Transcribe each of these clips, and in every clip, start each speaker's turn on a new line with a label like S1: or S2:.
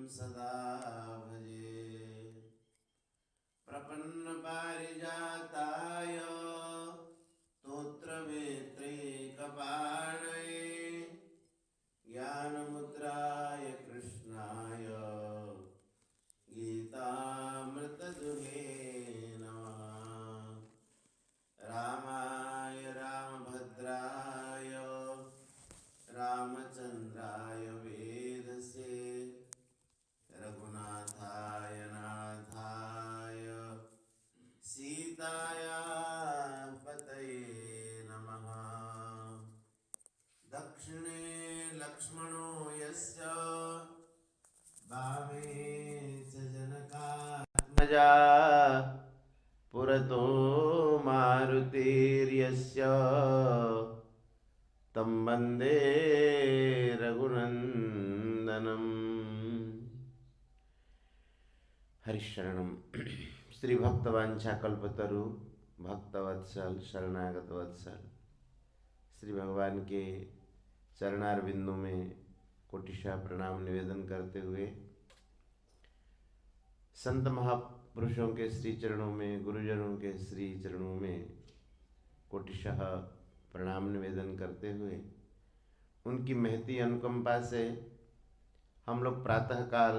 S1: सदा भजे। प्रपन्नपारिजाताय स्तोत्रवेत्रैकपाणये ज्ञानमुद्राय कृष्णाय गीतामृतदुहे नमः। रामाय रामभद्राय रामचन्द्राय वेधसे रघुनाथाय नाथाय सीताया पतये नमः। दक्षिणे लक्ष्मणो यस्य वामे च जनकात्मजा पुरतो मारुतिर्यस्य तं वन्दे रघुनन्दनम्। हरिशरणम। श्री भक्तवांछा कल्पतरु भक्तवत्सल शरणागत वत्सल श्री भगवान के चरणार बिंदु में कोटिशा प्रणाम निवेदन करते हुए संत महापुरुषों के श्री चरणों में, गुरुजनों के श्री चरणों में कोटिशः प्रणाम निवेदन करते हुए उनकी महती अनुकंपा से हम लोग प्रातःकाल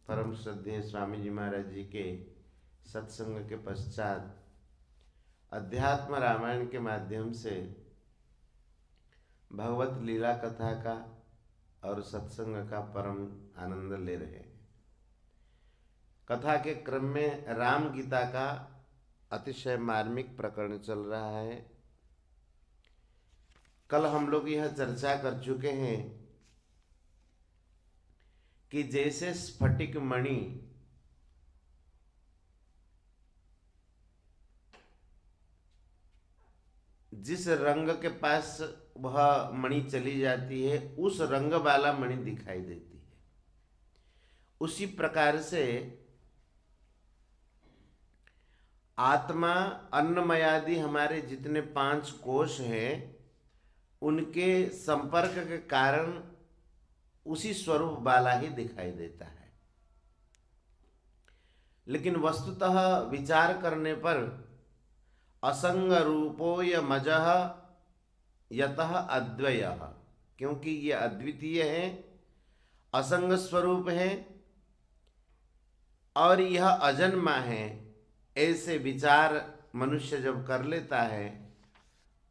S1: परम श्रद्धेय स्वामी जी महाराज जी के सत्संग के पश्चात अध्यात्म रामायण के माध्यम से भगवत लीला कथा का और सत्संग का परम आनंद ले रहे हैं। कथा के क्रम में राम गीता का अतिशय मार्मिक प्रकरण चल रहा है। कल हम लोग यह चर्चा कर चुके हैं कि जैसे स्फटिक मणि जिस रंग के पास वह मणि चली जाती है उस रंग वाला मणि दिखाई देती है, उसी प्रकार से आत्मा अन्नमयादि हमारे जितने 5 कोश हैं उनके संपर्क के कारण उसी स्वरूप वाला ही दिखाई देता है। लेकिन वस्तुतः विचार करने पर असंग रूपोयमजः यतः अद्वयः, क्योंकि ये अद्वितीय है, असंग स्वरूप है और यह अजन्मा है। ऐसे विचार मनुष्य जब कर लेता है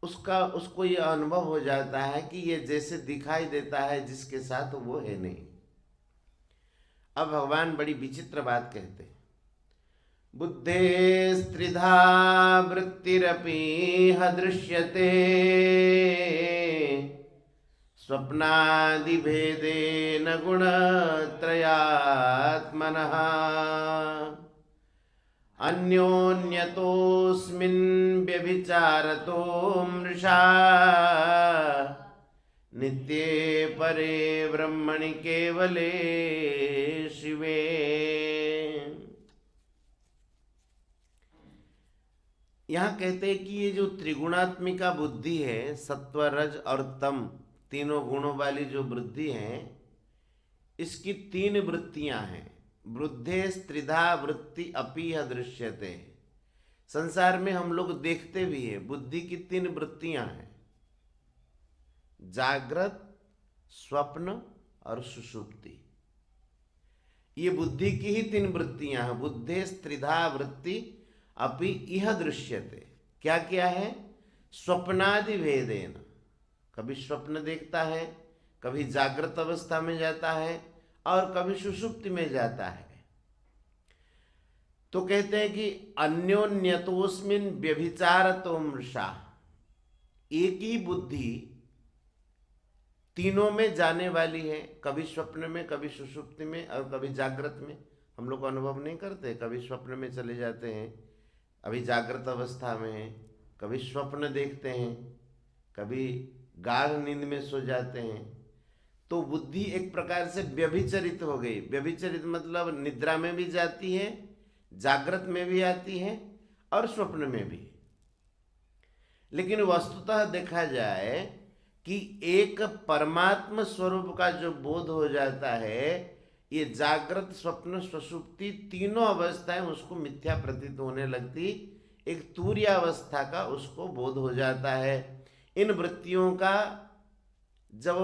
S1: उसको यह अनुभव हो जाता है कि ये जैसे दिखाई देता है जिसके साथ वो है नहीं। अब भगवान बड़ी विचित्र बात कहते हैं। बुद्धे स्त्रिधा वृत्तिरपि दृश्यते स्वप्नादि भेदेन गुणत्रयात्मनः अन्योन्यतोऽस्मिन् व्यभिचारतो मृषा नित्ये परे ब्रह्मणि केवले शिवे। यहाँ कहते हैं कि ये जो त्रिगुणात्मिका बुद्धि है, सत्व रज और तम तीनों गुणों वाली जो बुद्धि है, इसकी 3 वृत्तियां हैं। वृद्धे स्त्रिधा वृत्ति अपि दृश्यते। संसार में हम लोग देखते भी हैं बुद्धि की 3 वृत्तियां हैं, जागृत, स्वप्न और सुषुप्ति। ये बुद्धि की ही 3 वृत्तियां हैं। बुद्धे स्त्रिधा वृत्ति अपि इह दृश्यते। क्या क्या है? स्वप्नादि भेदेन, कभी स्वप्न देखता है, कभी जागृत अवस्था में जाता है और कभी सुषुप्ति में जाता है। तो कहते हैं कि अन्योन्यतोस्मिन् व्यभिचारतो मृषा, एक ही बुद्धि तीनों में जाने वाली है, कभी स्वप्न में, कभी सुषुप्ति में और कभी जागृत में। हम लोग अनुभव नहीं करते, कभी स्वप्न में चले जाते हैं, अभी जागृत अवस्था में हैं, कभी स्वप्न देखते हैं, कभी गाढ़ नींद में सो जाते हैं। तो बुद्धि एक प्रकार से व्यभिचरित हो गई। व्यभिचरित मतलब निद्रा में भी जाती है, जागृत में भी आती है और स्वप्न में भी। लेकिन वस्तुतः देखा जाए कि एक परमात्म स्वरूप का जो बोध हो जाता है, ये जागृत स्वप्न सुषुप्ति तीनों अवस्थाएं उसको मिथ्या प्रतीत होने लगती, एक तूर्य अवस्था का उसको बोध हो जाता है। इन वृत्तियों का जब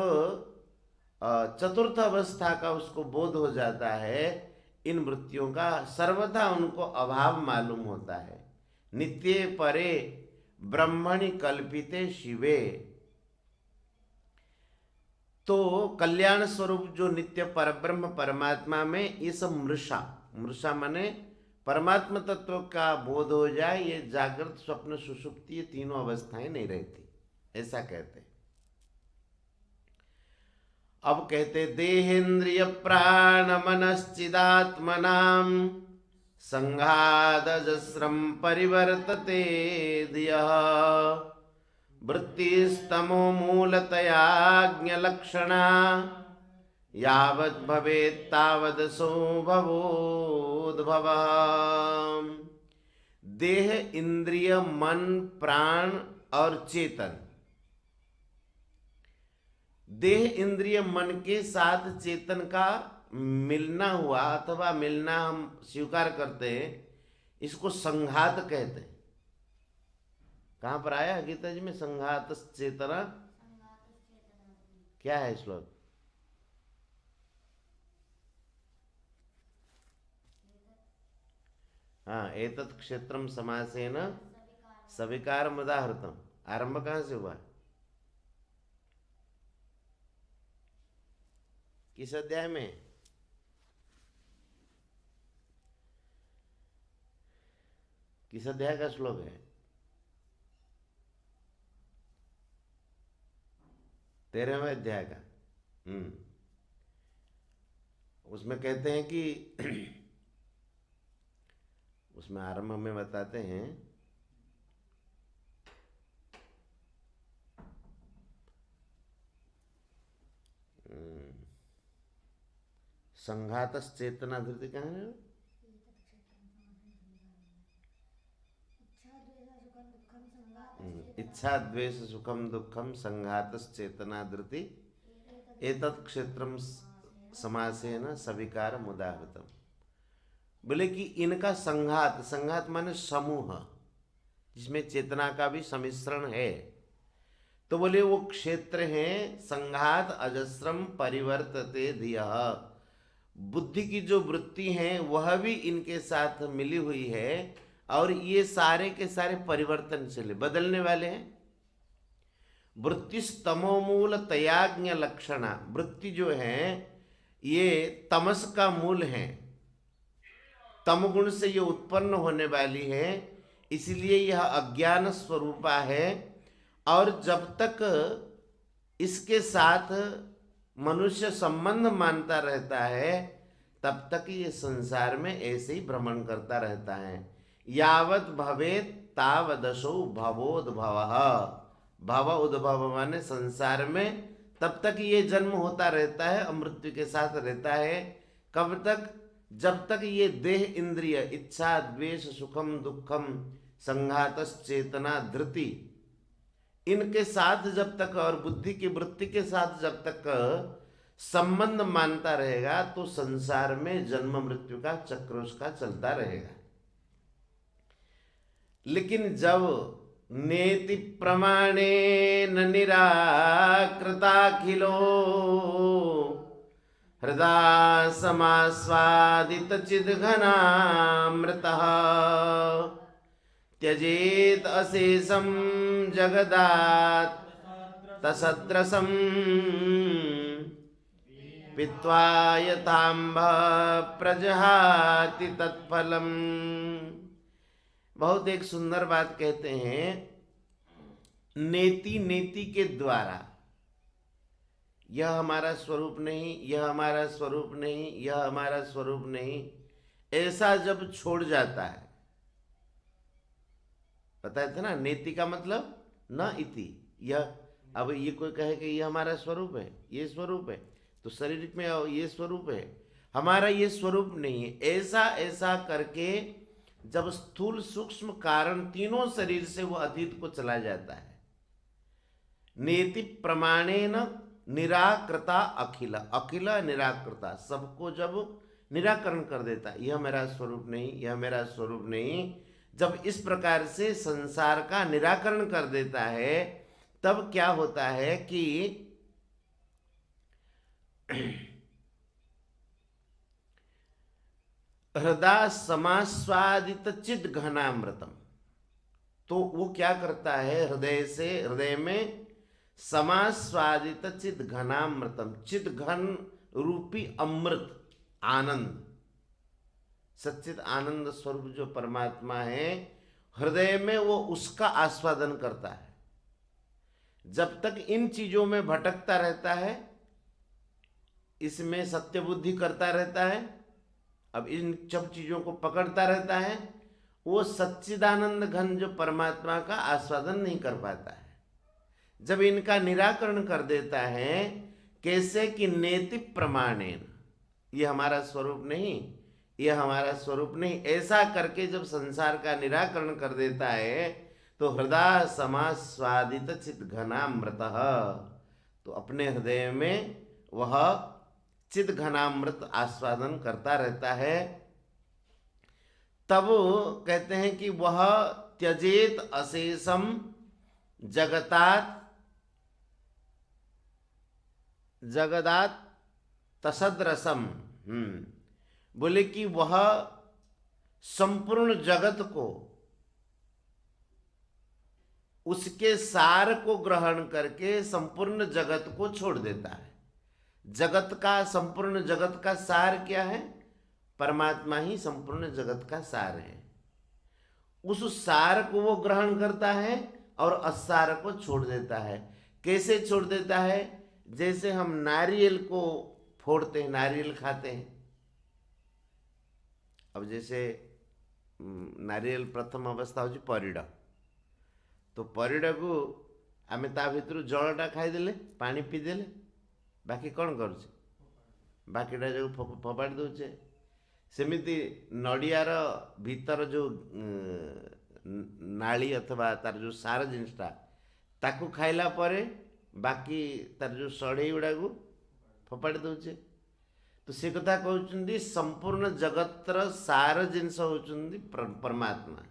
S1: चतुर्थ अवस्था का उसको बोध हो जाता है, इन वृत्तियों का सर्वथा उनको अभाव मालूम होता है। नित्ये परे ब्रह्मणि कल्पिते शिवे, तो कल्याण स्वरूप जो नित्य परब्रह्म परमात्मा में ये सब मृषा, मृषा माने परमात्मा तत्व का बोध हो जाए, ये जागृत स्वप्न सुषुप्ति ये तीनों अवस्थाएं नहीं रहती, ऐसा कहते हैं। अब कहते देहेन्द्रिय प्राण मनश्चिदात्मनाम संघादजस्रम परिवर्तते धियः वृत्तिस्तमो मूलतयाज्ञलक्षणा यावत् भवेत् तावदसो भवोद्भवः। देह, इंद्रिय, मन, प्राण और चेतन, देह इंद्रिय मन के साथ चेतन का मिलना हुआ अथवा मिलना हम स्वीकार करते हैं, इसको संघात कहते हैं। कहाँ पर आया गीता जी में संघात चेतना? क्या है श्लोक? हाँ, एतत् क्षेत्रम समासेन सविकारम उदाहृतम। आरंभ कहाँ से हुआ? किस अध्याय में? किस अध्याय का श्लोक है? 13वें अध्याय का। उसमें कहते हैं कि उसमें आरंभ में बताते हैं संघातस चेतना धृति कहाँ है? इच्छा द्वेष सुखम दुखम संघातस चेतना धृति एतत् क्षेत्रम समासेन सविकार मुदाहृतम। बोले कि इनका संघात, संघात माने समूह, जिसमें चेतना का भी सम्मिश्रण है, तो बोले वो क्षेत्र है संघात अजस्रम परिवर्तते धियः। बुद्धि की जो वृत्ति है वह भी इनके साथ मिली हुई है और ये सारे के सारे परिवर्तनशील, बदलने वाले हैं। वृत्तिस्तमोमूल तयाज्ञ लक्षणा, वृत्ति जो है ये तमस का मूल है, तमगुण से ये उत्पन्न होने वाली है, इसलिए यह अज्ञान स्वरूपा है। और जब तक इसके साथ मनुष्य संबंध मानता रहता है तब तक ये संसार में ऐसे ही भ्रमण करता रहता है। यावत भवेत् तावदसो भवोद्भवः, भव उद्भव माने संसार में, तब तक ये जन्म होता रहता है, मृत्यु के साथ रहता है। कब तक? जब तक ये देह इंद्रिय इच्छा द्वेष सुखम दुखम संघातस चेतना धृति इनके साथ जब तक और बुद्धि की वृत्ति के साथ जब तक संबंध मानता रहेगा तो संसार में जन्म मृत्यु का चक्र उसका चलता रहेगा। लेकिन जब नेति प्रमाणेन निराकृताखिलो हृदा समास्वादित चिद्घनामृतः त्यजेत अशेषम जगदात् तसद्रसम पित्वा यथाम्भ प्रजहाति तत्फलम। बहुत एक सुंदर बात कहते हैं, नेति नेति के द्वारा, यह हमारा स्वरूप नहीं, यह हमारा स्वरूप नहीं, यह हमारा स्वरूप नहीं, ऐसा जब छोड़ जाता है, बताए थे ना, नेति का मतलब न इति, यह अब ये कोई कहे कि ये हमारा स्वरूप है, ये स्वरूप है, तो शरीर में ये स्वरूप है, हमारा ये स्वरूप नहीं है, ऐसा ऐसा करके जब स्थूल सूक्ष्म कारण तीनों शरीर से वो अतीत को चला जाता है। नेति प्रमाणेन निराकृता अखिल, अखिल निराकृता, सबको जब निराकरण कर देता, यह मेरा स्वरूप नहीं, यह मेरा स्वरूप नहीं, जब इस प्रकार से संसार का निराकरण कर देता है, तब क्या होता है कि हृदय समास्वादित चिद घनामृतम, तो वो क्या करता है, हृदय से, हृदय में समास्वादित चिद घनामृतम, चिद घन रूपी अमृत, आनंद, सच्चिद आनंद स्वरूप जो परमात्मा है, हृदय में वो उसका आस्वादन करता है। जब तक इन चीजों में भटकता रहता है, इसमें सत्य बुद्धि करता रहता है, अब इन सब चीजों को पकड़ता रहता है, वो सच्चिदानंद घन जो परमात्मा का आस्वादन नहीं कर पाता है। जब इनका निराकरण कर देता है, कैसे कि नेति प्रमाणेन, ये हमारा स्वरूप नहीं, ये हमारा स्वरूप नहीं, ऐसा करके जब संसार का निराकरण कर देता है, तो हृदय समास्वादित चित घनामृत, तो अपने हृदय में वह चित घनामृत आस्वादन करता रहता है। तब कहते हैं कि वह त्यजेत अशेषम जगतात जगदात तसदरसम, बोले कि वह संपूर्ण जगत को, उसके सार को ग्रहण करके संपूर्ण जगत को छोड़ देता है। जगत का, संपूर्ण जगत का सार क्या है? परमात्मा ही संपूर्ण जगत का सार है। उस सार को वो ग्रहण करता है और असार को छोड़ देता है। कैसे छोड़ देता है? जैसे हम नारियल को फोड़ते हैं, नारियल खाते हैं। अब जैसे नारियल प्रथम अवस्था हो परिड, तो परिड को आमे ता भितर जलटा खाईदेले, पानी पीदेले, बाकी कौन करुचे? बाकीटा जो फोपाड़ी दौचे। सेमिति नड़ियार भीतर जो नाली अथवा तार जो सार जिनटा ताकू खाइला परे बाकी तार जो सढ़ई गुड़ा को फोपाड़ी दौचे। तो से कथा कहते संपूर्ण जगतर सार जिनस होचुंदी परमात्मा।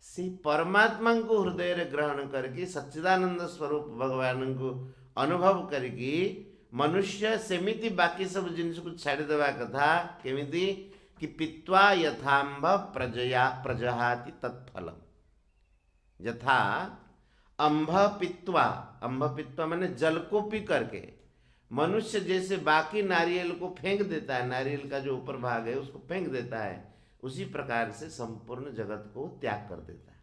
S1: से परमात्मा को हृदय रे ग्रहण करके सच्चिदानंद स्वरूप भगवान को अनुभव करके मनुष्य सेमिति बाकी सब जिनिस को छाड़ देवा कथा। केमिति कि पित्वा यथाम्भ प्रजया प्रजहाति तत्फलम, यथा अंभ पित्वा, अंभ पित्वा माने जल को पी करके मनुष्य जैसे बाकी नारियल को फेंक देता है, नारियल का जो ऊपर भाग है उसको फेंक देता है, उसी प्रकार से संपूर्ण जगत को त्याग कर देता है।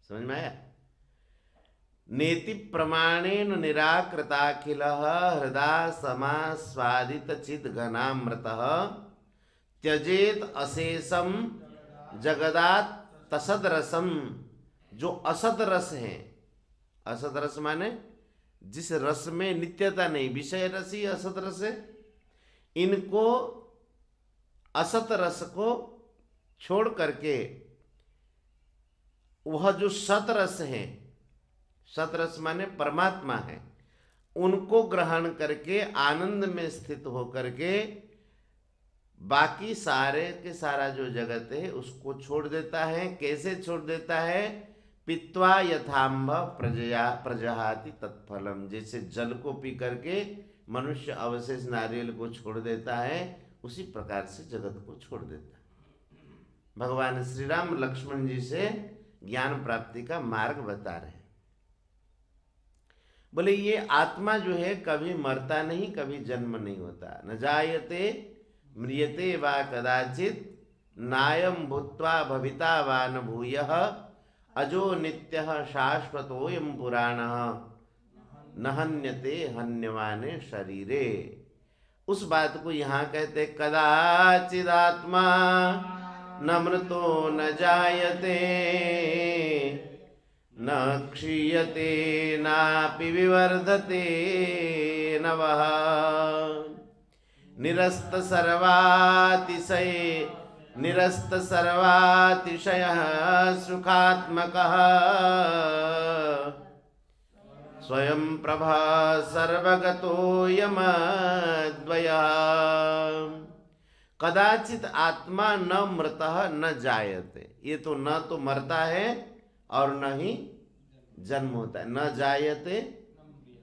S1: समझ में आया? नेति प्रमाणेन निराकृताखिल हृदय समास्वादित चिद घनामृत त्यजेत अशेषम जगदात तसद रसम। जो असत रस है, असत रस माने जिस रस में नित्यता नहीं, विषय रस ही असत रस है, इनको असत रस को छोड़ करके वह जो सतरस है, सतरस माने परमात्मा है, उनको ग्रहण करके आनंद में स्थित होकर के बाकी सारे के सारा जो जगत है उसको छोड़ देता है। कैसे छोड़ देता है? पित्वा यथाम्भ प्रजया प्रजहाति तत्फलम, जैसे जल को पी करके मनुष्य अवशेष नारियल को छोड़ देता है, उसी प्रकार से जगत को छोड़ देता है। भगवान श्री राम लक्ष्मण जी से ज्ञान प्राप्ति का मार्ग बता रहे हैं। बोले ये आत्मा जो है कभी मरता नहीं, कभी जन्म नहीं होता। न जायते म्रियते वा कदाचित नायम भूत्वा भविता वा न भूयः अजो नित्यः शाश्वतोयम पुराणः न हन्यते हन्यमाने शरीरे। उस बात को यहाँ कहते कदाचिदात्मा न मृतो न जायते न क्षीयते नापि विवर्धते नवः निरस्त सर्वातिशयः सुखात्मकः स्वयं प्रभा सर्वगतो यमद्वयः कदाचित आत्मा न मृतः न जायते। ये तो न तो मरता है और न ही जन्म होता है। न जायते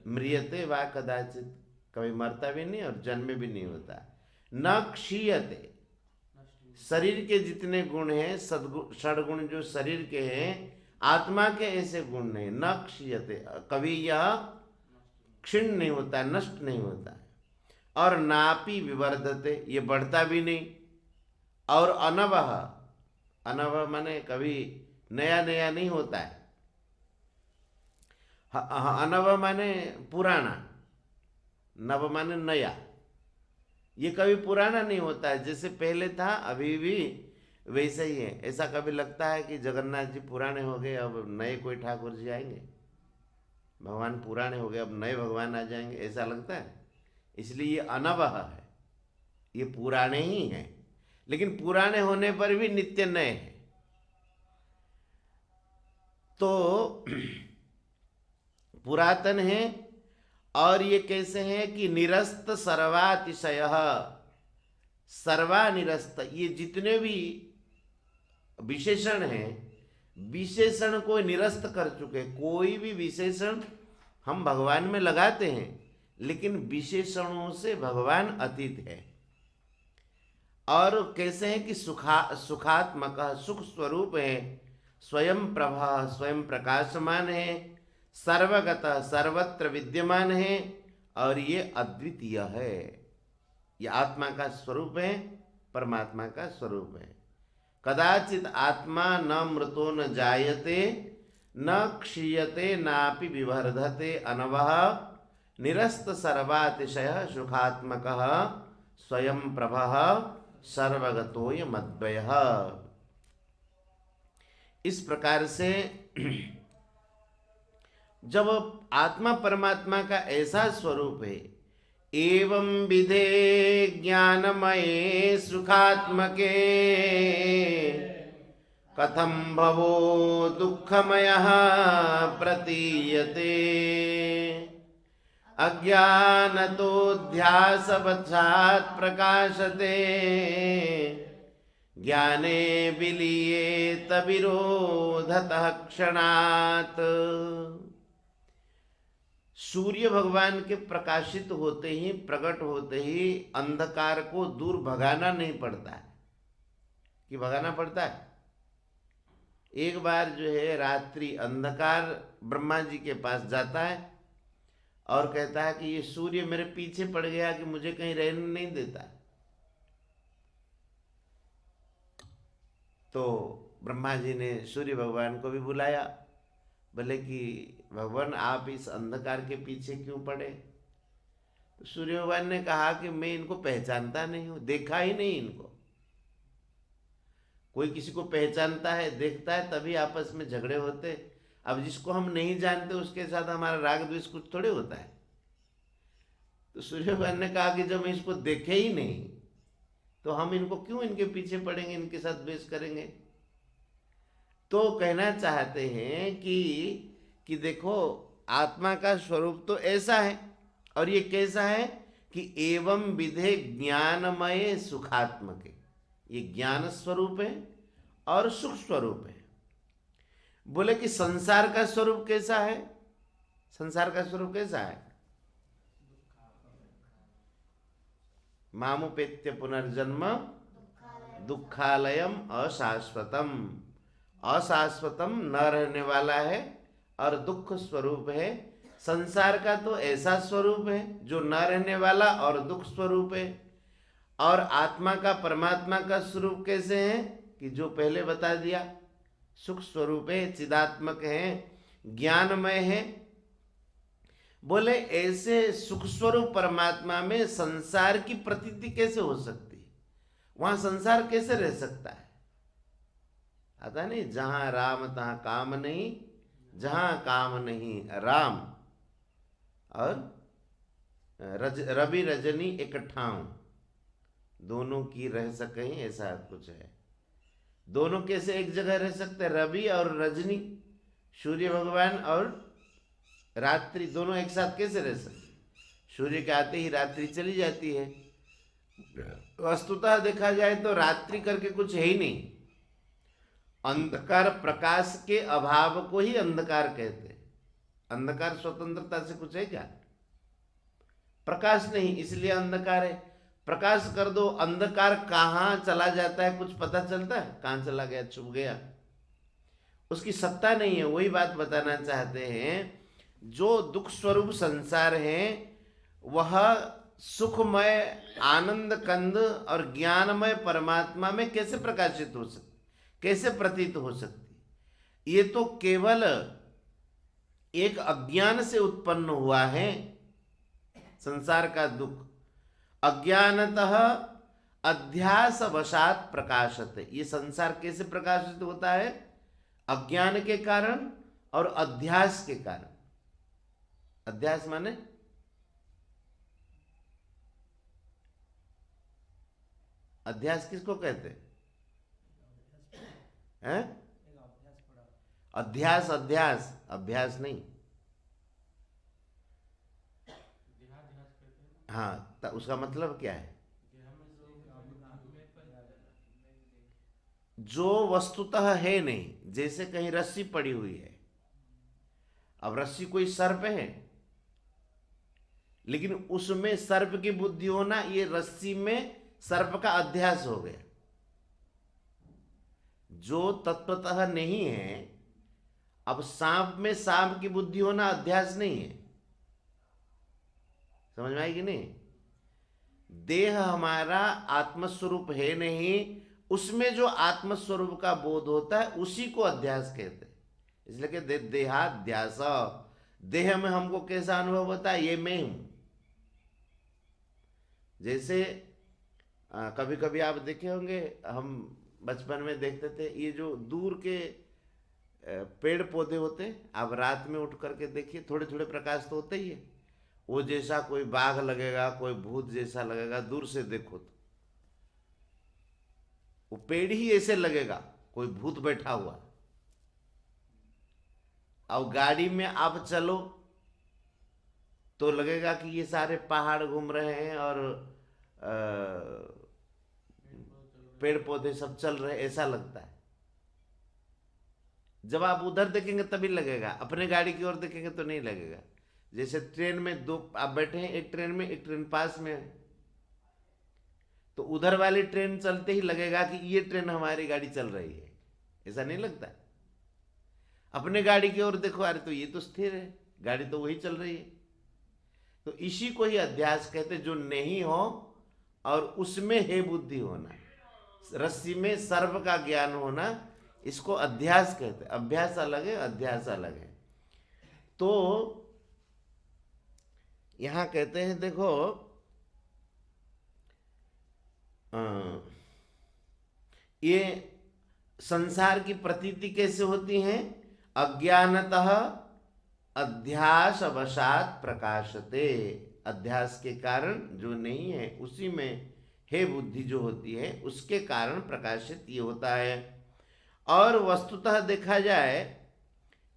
S1: म्रियते वा कदाचित, कभी मरता भी नहीं और जन्म भी नहीं होता। न क्षीयते, शरीर के जितने गुण हैं सद्गुण षडगुण जो शरीर के हैं, आत्मा के ऐसे गुण नहीं। न क्षीयते, कभी यह क्षीण नहीं होता, नष्ट नहीं होता। और नापि विवर्धते, ये बढ़ता भी नहीं। और अनवह, अनवह माने कभी नया नया नहीं होता है। अनवह माने पुराना, नव माने नया। ये कभी पुराना नहीं होता है, जैसे पहले था अभी भी वैसे ही है। ऐसा कभी लगता है कि जगन्नाथ जी पुराने हो गए अब नए कोई ठाकुर जी आएंगे, भगवान पुराने हो गए अब नए भगवान आ जाएंगे, ऐसा लगता है? इसलिए ये अनवह है, ये पुराने ही हैं, लेकिन पुराने होने पर भी नित्य नए हैं। तो पुरातन है। और ये कैसे हैं कि निरस्त सर्वातिशय, सर्वानिरस्त, ये जितने भी विशेषण हैं विशेषण को निरस्त कर चुके। कोई भी विशेषण हम भगवान में लगाते हैं, लेकिन विशेषणों से भगवान अतीत है। और कैसे हैं कि सुखात्मक, सुख स्वरूप है, स्वयं प्रभा, स्वयं प्रकाशमान है, सर्वगत, सर्वत्र विद्यमान है, और ये अद्वितीय है। ये आत्मा का स्वरूप है, परमात्मा का स्वरूप है। कदाचित आत्मा न मृतो न जायते न क्षीयते नापि विवर्धते अनवः निरस्त सर्वातिशय सुखात्मक स्वयं प्रभः सर्वगतोऽयमद्वयः। इस प्रकार से जब आत्मा परमात्मा का ऐसा स्वरूप है, एवं विधे ज्ञानमये सुखात्मके कथं भवो दुःखमयः प्रतीयते अज्ञानतोऽध्यासवशात् प्रकाशते ज्ञाने विलीयेत विरोधतः क्षणात्। सूर्य भगवान के प्रकाशित होते ही, प्रकट होते ही अंधकार को दूर भगाना नहीं पड़ता है। कि भगाना पड़ता है? एक बार जो है रात्रि अंधकार ब्रह्मा जी के पास जाता है और कहता है कि ये सूर्य मेरे पीछे पड़ गया कि मुझे कहीं रहने नहीं देता। तो ब्रह्मा जी ने सूर्य भगवान को भी बुलाया, बोले कि भगवान आप इस अंधकार के पीछे क्यों पड़े? तो सूर्य भगवान ने कहा कि मैं इनको पहचानता नहीं हूं, देखा ही नहीं इनको। कोई किसी को पहचानता है, देखता है, तभी आपस में झगड़े होते। अब जिसको हम नहीं जानते उसके साथ हमारा राग द्वेष कुछ थोड़े होता है। तो सूर्य भगवान ने कहा कि जब इसको देखे ही नहीं तो हम इनको क्यों इनके पीछे पड़ेंगे, इनके साथ द्वेष करेंगे। तो कहना चाहते हैं कि देखो आत्मा का स्वरूप तो ऐसा है, और ये कैसा है कि एवं विधे ज्ञानमय सुखात्मके, ये ज्ञान स्वरूप है और सुख स्वरूप है। बोले कि संसार का स्वरूप कैसा है? संसार का स्वरूप कैसा है? मामुपेत्य पुनर्जन्म दुखालयम अशाश्वतम, अशाश्वतम न रहने वाला है और दुख स्वरूप है। संसार का तो ऐसा स्वरूप है जो न रहने वाला और दुख स्वरूप है। और आत्मा का, परमात्मा का स्वरूप कैसे है कि जो पहले बता दिया, सुख स्वरूप है, चिदात्मक है, ज्ञानमय है। बोले ऐसे सुख स्वरूप परमात्मा में संसार की प्रतीति कैसे हो सकती है? वहां संसार कैसे रह सकता है? आता नहीं, जहां राम तहां काम नहीं, जहां काम नहीं राम, और रवि रजनी इकट्ठाऊं, दोनों की रह सके, ऐसा कुछ है। दोनों कैसे एक जगह रह सकते? रवि और रजनी, सूर्य भगवान और रात्रि दोनों एक साथ कैसे रह सकते? सूर्य के आते ही रात्रि चली जाती है। वस्तुतः देखा जाए तो रात्रि करके कुछ है ही नहीं। अंधकार प्रकाश के अभाव को ही अंधकार कहते हैं। अंधकार स्वतंत्रता से कुछ है क्या? प्रकाश नहीं, इसलिए अंधकार है। प्रकाश कर दो, अंधकार कहाँ चला जाता है कुछ पता चलता है? कहाँ चला गया, छुप गया, उसकी सत्ता नहीं है। वही बात बताना चाहते हैं, जो दुख स्वरूप संसार है वह सुखमय आनंद कंद और ज्ञानमय परमात्मा में कैसे प्रकाशित हो सकती, कैसे प्रतीत हो सकती? ये तो केवल एक अज्ञान से उत्पन्न हुआ है। संसार का दुख अज्ञानतः अध्यास वशात प्रकाशते। ये संसार कैसे प्रकाशित होता है? अज्ञान के कारण और अध्यास के कारण। अध्यास माने अध्यास किसको कहते हैं? अध्यास, अध्यास, अभ्यास नहीं। हाँ, तो उसका मतलब क्या है? जो वस्तुतः है नहीं, जैसे कहीं रस्सी पड़ी हुई है। अब रस्सी कोई सर्प है, लेकिन उसमें सर्प की बुद्धि होना, ये रस्सी में सर्प का अध्यास हो गया। जो तत्वतः नहीं है, अब सांप में सांप की बुद्धि होना अध्यास नहीं है। समझ में आई कि नहीं? देह हमारा आत्मस्वरूप है नहीं, उसमें जो आत्मस्वरूप का बोध होता है उसी को अध्यास कहते हैं। इसलिए कि देहाध्यास, देह में हमको कैसा अनुभव होता है? ये मैं हूं। जैसे कभी कभी आप देखे होंगे, हम बचपन में देखते थे, ये जो दूर के पेड़ पौधे होते हैं, आप रात में उठ करके देखिए, थोड़े थोड़े प्रकाश तो होते ही है। वो जैसा कोई बाघ लगेगा, कोई भूत जैसा लगेगा, दूर से देखो तो वो पेड़ ही ऐसे लगेगा, कोई भूत बैठा हुआ। अब गाड़ी में आप चलो तो लगेगा कि ये सारे पहाड़ घूम रहे हैं और पेड़ पौधे सब चल रहे, ऐसा लगता है। जब आप उधर देखेंगे तभी लगेगा, अपने गाड़ी की ओर देखेंगे तो नहीं लगेगा। जैसे ट्रेन में दो आप बैठे हैं, एक ट्रेन में, एक ट्रेन पास में है, तो उधर वाली ट्रेन चलते ही लगेगा कि ये ट्रेन हमारी गाड़ी चल रही है, ऐसा नहीं लगता? अपने गाड़ी की ओर देखो, अरे तो ये तो स्थिर है, गाड़ी तो वही चल रही है। तो इसी को ही अध्यास कहते, जो नहीं हो और उसमें है बुद्धि होना, रस्सी में सर्प का ज्ञान होना, इसको अध्यास कहते। अभ्यास अलग है, अध्यास अलग है। तो यहां कहते हैं, देखो ये संसार की प्रतीति कैसे होती है? अज्ञानतः अध्यास वशात प्रकाशते। अध्यास के कारण जो नहीं है उसी में है बुद्धि जो होती है, उसके कारण प्रकाशित ये होता है। और वस्तुतः देखा जाए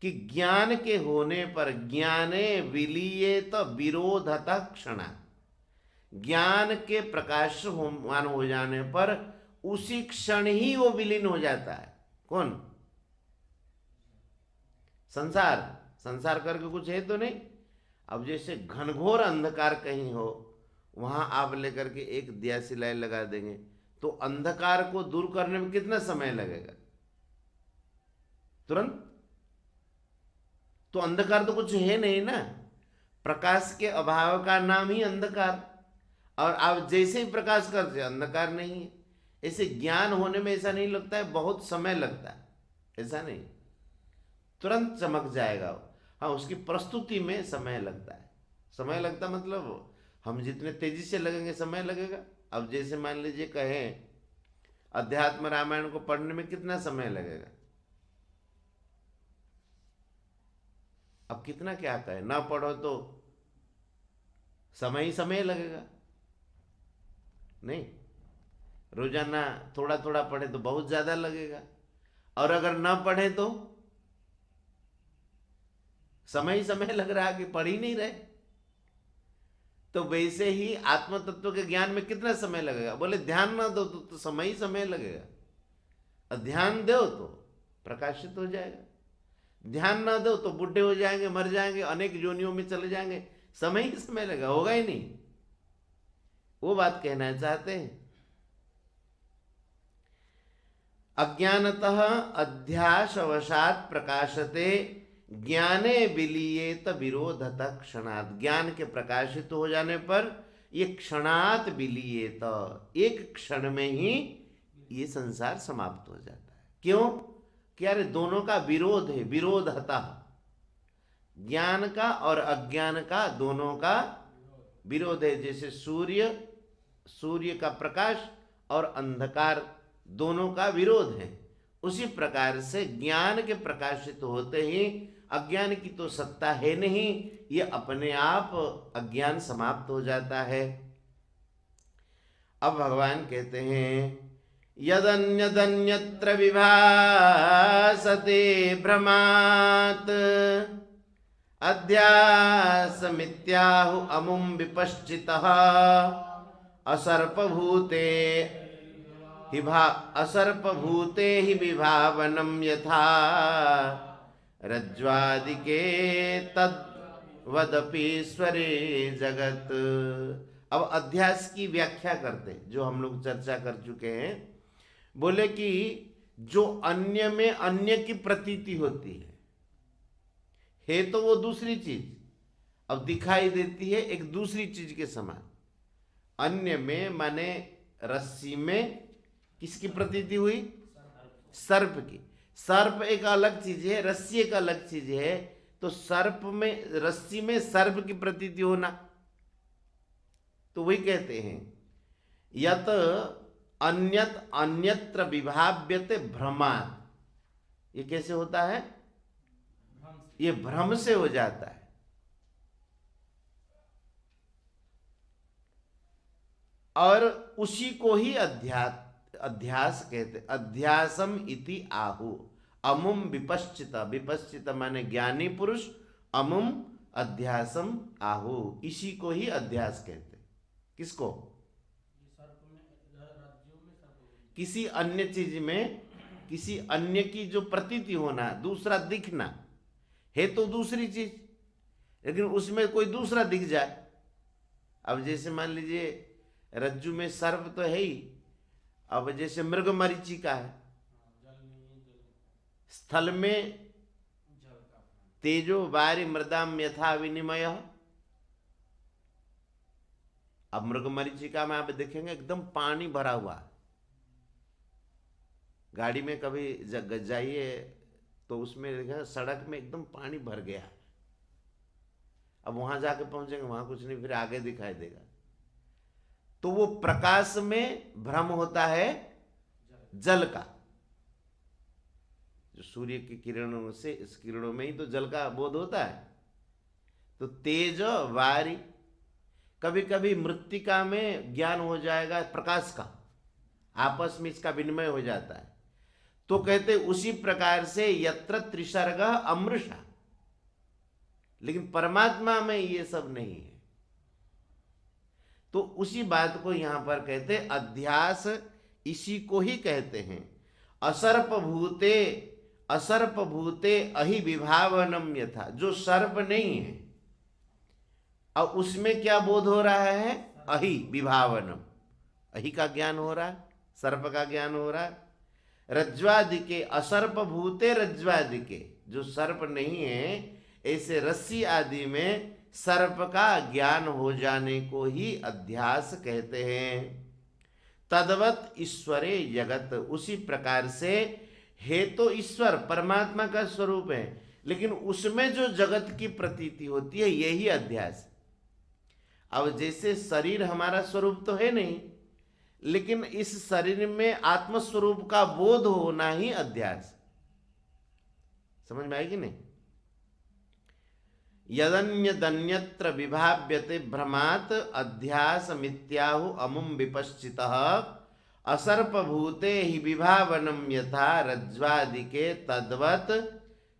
S1: कि ज्ञान के होने पर, ज्ञाने विलीयेत विरोधतः क्षणा, ज्ञान के प्रकाशमान हो जाने पर उसी क्षण ही वो विलीन हो जाता है। कौन? संसार। संसार करके कुछ है तो नहीं। अब जैसे घनघोर अंधकार कहीं हो, वहां आप लेकर के एक दिया सिलाई लगा देंगे तो अंधकार को दूर करने में कितना समय लगेगा? तुरंत। तो अंधकार तो कुछ है नहीं ना, प्रकाश के अभाव का नाम ही अंधकार। और आप जैसे ही प्रकाश करते अंधकार नहीं है। ऐसे ज्ञान होने में ऐसा नहीं लगता है बहुत समय लगता है, ऐसा नहीं, तुरंत चमक जाएगा। हाँ, उसकी प्रस्तुति में समय लगता है। समय लगता मतलब हम जितने तेजी से लगेंगे समय लगेगा। अब जैसे मान लीजिए कहें अध्यात्म रामायण को पढ़ने में कितना समय लगेगा, अब कितना क्या कहें, ना पढ़ो तो समय ही समय लगेगा। नहीं, रोजाना थोड़ा थोड़ा पढ़े तो बहुत ज्यादा लगेगा, और अगर ना पढ़े तो समय ही समय लग रहा कि पढ़ ही नहीं रहे। तो वैसे ही आत्म तत्व के ज्ञान में कितना समय लगेगा? बोले ध्यान ना दो तो समय ही समय लगेगा, और ध्यान दो तो प्रकाशित हो जाएगा। ध्यान ना दो तो बूढ़े हो जाएंगे, मर जाएंगे, अनेक योनियों में चले जाएंगे, समय ही समय लगेगा, होगा ही नहीं। वो बात कहना चाहते हैं। अज्ञानतः अध्यासवशात प्रकाशते ज्ञाने विलीयेत विरोधत क्षणात्। ज्ञान के प्रकाशित हो जाने पर ये क्षणात् विलीयेत, एक क्षण में ही ये संसार समाप्त हो जाता है। क्यों? क्या रे, दोनों का विरोध है, विरोधता, ज्ञान का और अज्ञान का दोनों का विरोध है। जैसे सूर्य का प्रकाश और अंधकार दोनों का विरोध है, उसी प्रकार से ज्ञान के प्रकाशित होते ही अज्ञान की तो सत्ता है नहीं, ये अपने आप अज्ञान समाप्त हो जाता है। अब भगवान कहते हैं यदन्यदन्यत्र विभासते भ्रमात् अध्यासमित्याहु अमुं विपश्चितः असर्पभूते हि विभावनं यथा रज्ज्वादिके तद्वदपीश्वरे जगत। अब अध्यास की व्याख्या करते, जो हम लोग चर्चा कर चुके हैं। बोले कि जो अन्य में अन्य की प्रतीति होती है तो वो दूसरी चीज अब दिखाई देती है एक दूसरी चीज के समान। अन्य में माने रस्सी में किसकी प्रतीति हुई? सर्प की। सर्प एक अलग चीज है, रस्सी एक अलग चीज है। तो सर्प में, रस्सी में सर्प की प्रतीति होना, तो वही कहते हैं यत अन्यत अन्यत्र विभाव्यते भ्रमात्। ये कैसे होता है? ये भ्रम से हो जाता है। और उसी को ही अध्यास कहते। अध्यासम इति आहु अमुम विपश्चित। विपश्चित माने ज्ञानी पुरुष, अमुम अध्यासम आहु, इसी को ही अध्यास कहते। किसको? किसी अन्य चीज में किसी अन्य की जो प्रतीति होना, दूसरा दिखना है तो दूसरी चीज, लेकिन उसमें कोई दूसरा दिख जाए। अब जैसे मान लीजिए रज्जु में सर्प तो है ही, अब जैसे मृग मरीचिका है, स्थल में तेजो वारि मृदाम यथा विनिमय। अब मृग मरीचिका में आप देखेंगे एकदम पानी भरा हुआ। गाड़ी में कभी जाइए तो उसमें देखेंगे सड़क में एकदम पानी भर गया। अब वहां जाके पहुंचेंगे, वहां कुछ नहीं, फिर आगे दिखाई देगा। तो वो प्रकाश में भ्रम होता है जल का। जो सूर्य की किरणों से, इस किरणों में ही तो जल का बोध होता है। तो तेज वारी, कभी कभी मृत्तिका में ज्ञान हो जाएगा प्रकाश का, आपस में इसका विनिमय हो जाता है। तो कहते उसी प्रकार से यत्र त्रिसर्ग अमृषा, लेकिन परमात्मा में ये सब नहीं है। तो उसी बात को यहां पर कहते अध्यास, इसी को ही कहते हैं। असर्प भूते अहि विभावनम यथा, जो सर्प नहीं है और उसमें क्या बोध हो रहा है? अहि विभावनम, अहि का ज्ञान हो रहा है, सर्प का ज्ञान हो रहा है। रज्ज्वादिके असर्प भूते रज्ज्वादिके, जो सर्प नहीं है ऐसे रस्सी आदि में सर्प का ज्ञान हो जाने को ही अध्यास कहते हैं। तद्वत ईश्वरे जगत, उसी प्रकार से है तो ईश्वर परमात्मा का स्वरूप है, लेकिन उसमें जो जगत की प्रतीति होती है यही अध्यास। अब जैसे शरीर हमारा स्वरूप तो है नहीं, लेकिन इस शरीर में आत्मस्वरूप का बोध होना ही अध्यास। समझ में आएगी नहीं? यदन्यदन्यत्र विभाव्यते भ्रमात् अध्यास मिथ्याहु अमुम विपश्चितः असर्पभूते हि विभावनम यथा रज्ज्वादिके तद्वत्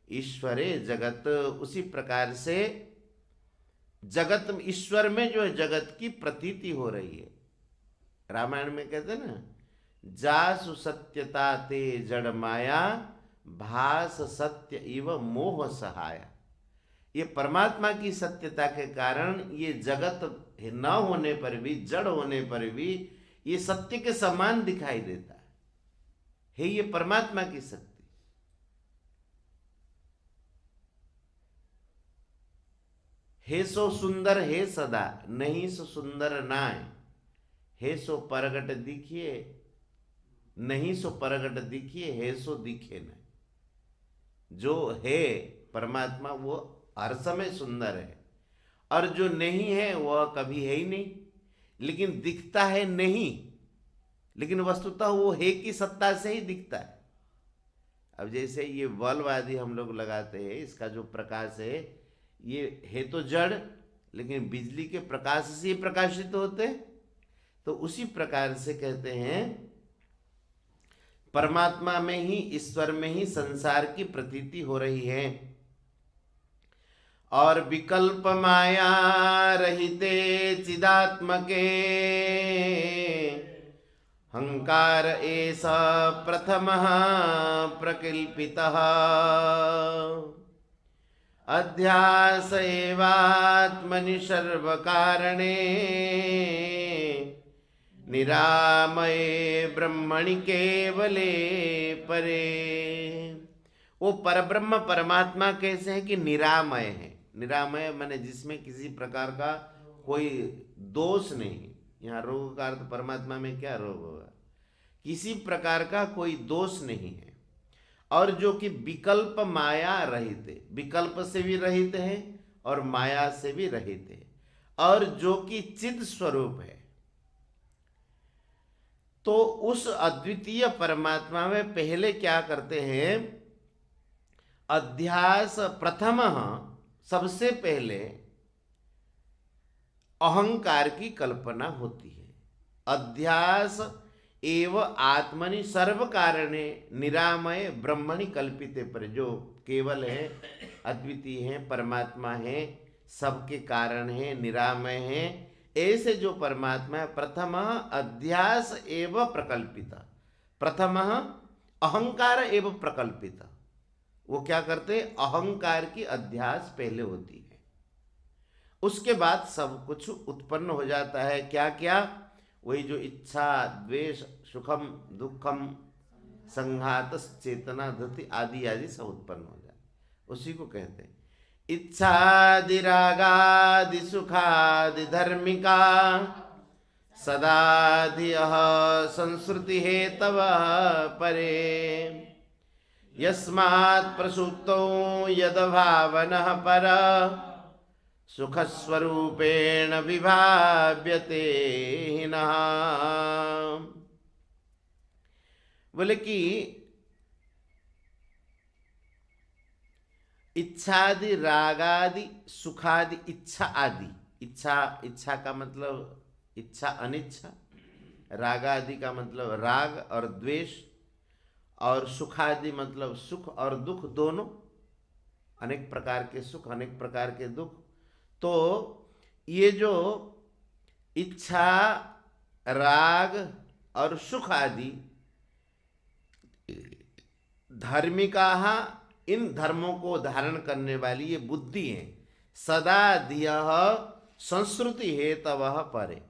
S1: ईश्वरे जगत, उसी प्रकार से जगत, ईश्वर में जो है जगत की प्रतीति हो रही है। रामायण में कहते हैं ना, जासु सत्यता ते जड़ माया, भास सत्य इव मोह सहाया। ये परमात्मा की सत्यता के कारण ये जगत न होने पर भी, जड़ होने पर भी ये सत्य के समान दिखाई देता है ये परमात्मा की शक्ति। हे सो सुंदर हे सदा, नहीं सो सुंदर नाय, हे सो परगट दिखिए, नहीं सो परगट दिखिए, हे सो दिखे न। जो है परमात्मा वो हर समय सुंदर है, और जो नहीं है वह कभी है ही नहीं, लेकिन दिखता है नहीं, लेकिन वस्तुतः वो है की सत्ता से ही दिखता है। अब जैसे ये बल्ब आदि हम लोग लगाते हैं, इसका जो प्रकाश है ये है तो जड़, लेकिन बिजली के प्रकाश से ही प्रकाशित होते हैं। तो उसी प्रकार से कहते हैं परमात्मा में ही, ईश्वर में ही संसार की प्रतीति हो रही है। और विकल्प माया रहिते चिदात्मके, हंकार ऐसा प्रथमः प्रकल्पितः, अध्यास एवात्मनि सर्वकारणे, निरामये ब्रह्मणि केवले परे। वो परब्रह्म परमात्मा कैसे है कि निरामय है। निरामय माने जिसमें किसी प्रकार का कोई दोष नहीं। यहाँ रोग का अर्थ परमात्मा में क्या रोग होगा, किसी प्रकार का कोई दोष नहीं है। और जो कि विकल्प माया रहित है, विकल्प से भी रहित है और माया से भी रहित है, और जो कि चिद स्वरूप है। तो उस अद्वितीय परमात्मा में पहले क्या करते हैं, अध्यास प्रथम, सबसे पहले अहंकार की कल्पना होती है। अध्यास एव आत्मनि सर्व कारणे निरामय ब्रह्मणि कल्पिते पर, जो केवल है, अद्वितीय है, परमात्मा है, सबके कारण है, निरामय है, ऐसे जो परमात्मा है, प्रथम अध्यास एव प्रकल्पित, प्रथम अहंकार एव प्रकल्पित। वो क्या करते हैं, अहंकार की अध्यास पहले होती है, उसके बाद सब कुछ उत्पन्न हो जाता है। क्या क्या, वही जो इच्छा द्वेष सुखम दुखम संघात चेतना धृति आदि आदि सब उत्पन्न हो जाए, उसी को कहते हैं इच्छादि रागादि सुखादि धर्मिका, सदाधियः संसृति हेतव परे, यस्मात् प्रसुप्तो यद भावनः पर, सुखस्वरूपेण विभाव्यते हिनः। बोले कि इच्छादि रागादि सुखादि, इच्छा आदि, इच्छा का मतलब इच्छा अनिच्छा, रागादि का मतलब राग और द्वेष, और सुखादि मतलब सुख और दुख दोनों, अनेक प्रकार के सुख अनेक प्रकार के दुख। तो ये जो इच्छा राग और सुख आदि धार्मिका, इन धर्मों को धारण करने वाली ये बुद्धि है, सदा धियः संस्कृति हेतवः परे।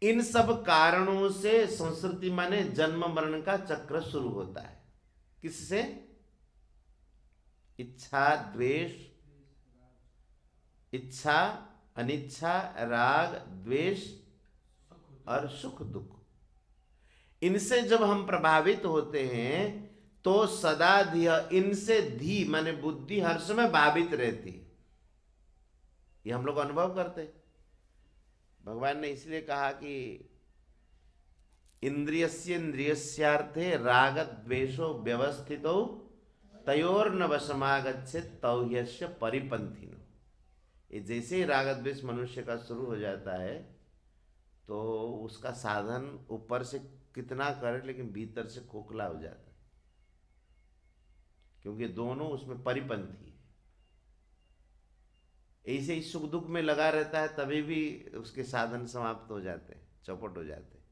S1: इन सब कारणों से संस्कृति माने जन्म मरण का चक्र शुरू होता है। किससे, इच्छा द्वेष, इच्छा अनिच्छा राग द्वेष और सुख दुख, इनसे जब हम प्रभावित होते हैं तो सदा धिय, इनसे धी माने बुद्धि हर समय भावित रहती है। ये हम लोग अनुभव करते हैं। भगवान ने इसलिए कहा कि इंद्रियस्य इंद्रियस्यार्थे राग द्वेषो व्यवस्थितो तयोर्न वशमागच्छेत् तौ ह्यस्य परिपंथिनो। ये जैसे ही राग द्वेष मनुष्य का शुरू हो जाता है तो उसका साधन ऊपर से कितना करे लेकिन भीतर से खोखला हो जाता है। क्योंकि दोनों उसमें परिपंथी है। ऐसे ही सुख दुख में लगा रहता है, तभी भी उसके साधन समाप्त हो जाते हैं, चौपट हो जाते हैं।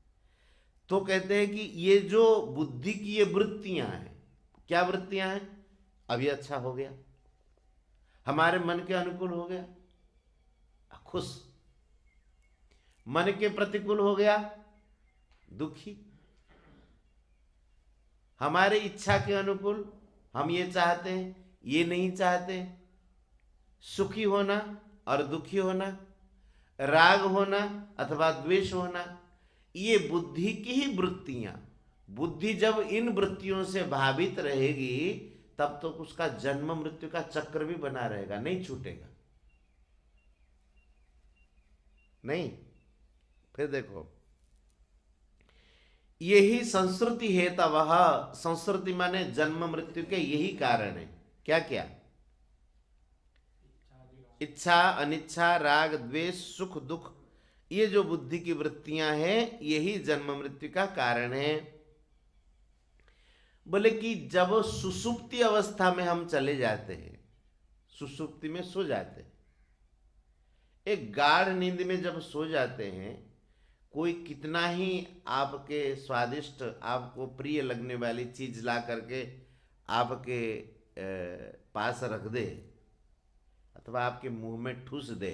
S1: तो कहते हैं कि ये जो बुद्धि की ये वृत्तियां हैं, क्या वृत्तियां हैं? अभी अच्छा हो गया, हमारे मन के अनुकूल हो गया, खुश, मन के प्रतिकूल हो गया, दुखी, हमारे इच्छा के अनुकूल, हम ये चाहते हैं, ये नहीं चाहते, सुखी होना और दुखी होना, राग होना अथवा द्वेष होना, ये बुद्धि की ही वृत्तियां। बुद्धि जब इन वृत्तियों से भावित रहेगी तब तो उसका जन्म मृत्यु का चक्र भी बना रहेगा, नहीं छूटेगा। नहीं, फिर देखो, यही संस्कृति है, तब संस्कृति माने जन्म मृत्यु के यही कारण है। क्या क्या? इच्छा, अनिच्छा, राग, द्वेष, सुख, दुख, ये जो बुद्धि की वृत्तियां हैं यही जन्म मृत्यु का कारण है। बोले कि जब सुषुप्ति अवस्था में हम चले जाते हैं, सुषुप्ति में सो जाते हैं, एक गाढ़ नींद में जब सो जाते हैं, कोई कितना ही आपके स्वादिष्ट, आपको प्रिय लगने वाली चीज ला करके आपके पास रख दे अथवा आपके मुंह में ठूस दे,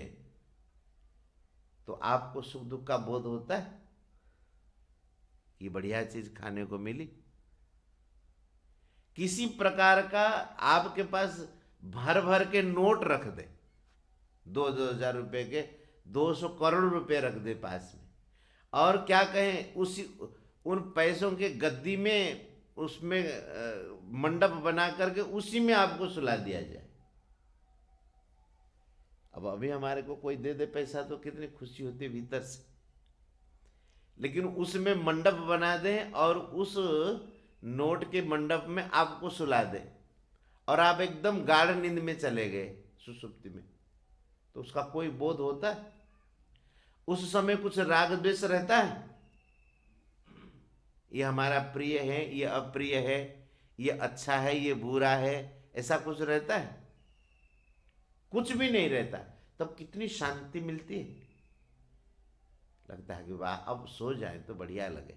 S1: तो आपको सुख दुख का बोध होता है कि बढ़िया चीज खाने को मिली। किसी प्रकार का आपके पास भर भर के नोट रख दे, 2,000 रुपए के, 200 करोड़ रुपए रख दे पास में, और क्या कहें, उसी उन पैसों के गद्दी में उसमें मंडप बना करके उसी में आपको सुला दिया जाए। अब अभी हमारे को कोई दे दे पैसा तो कितनी खुशी होती है भीतर से, लेकिन उसमें मंडप बना दे और उस नोट के मंडप में आपको सुला दे और आप एकदम गाढ़ नींद में चले गए सुषुप्ति में, तो उसका कोई बोध होता है? उस समय कुछ राग द्वेष रहता है? ये हमारा प्रिय है, ये अप्रिय है, ये अच्छा है, ये बुरा है, ऐसा कुछ रहता है? कुछ भी नहीं रहता। तब कितनी शांति मिलती है, लगता है कि वाह, अब सो जाए तो बढ़िया लगे।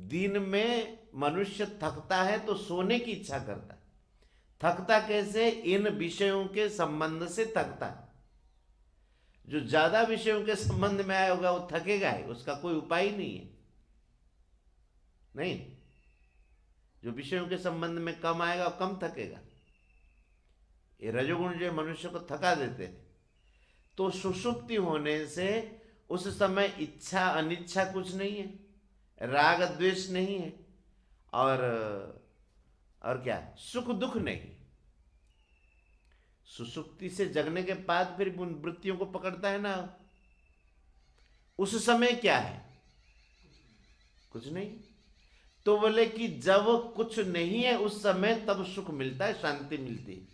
S1: दिन में मनुष्य थकता है तो सोने की इच्छा करता है। थकता कैसे? इन विषयों के संबंध से थकता है। जो ज्यादा विषयों के संबंध में आया होगा वो थकेगा ही, उसका कोई उपाय नहीं है। नहीं, जो विषयों के संबंध में कम आएगा वो कम थकेगा। ये रजोगुण जो मनुष्य को थका देते हैं। तो सुषुप्ति होने से उस समय इच्छा अनिच्छा कुछ नहीं है, राग द्वेष नहीं है, और क्या, सुख दुख नहीं। सुषुप्ति से जगने के बाद फिर उन वृत्तियों को पकड़ता है ना, उस समय क्या है? कुछ नहीं। तो बोले कि जब कुछ नहीं है उस समय तब सुख मिलता है, शांति मिलती है,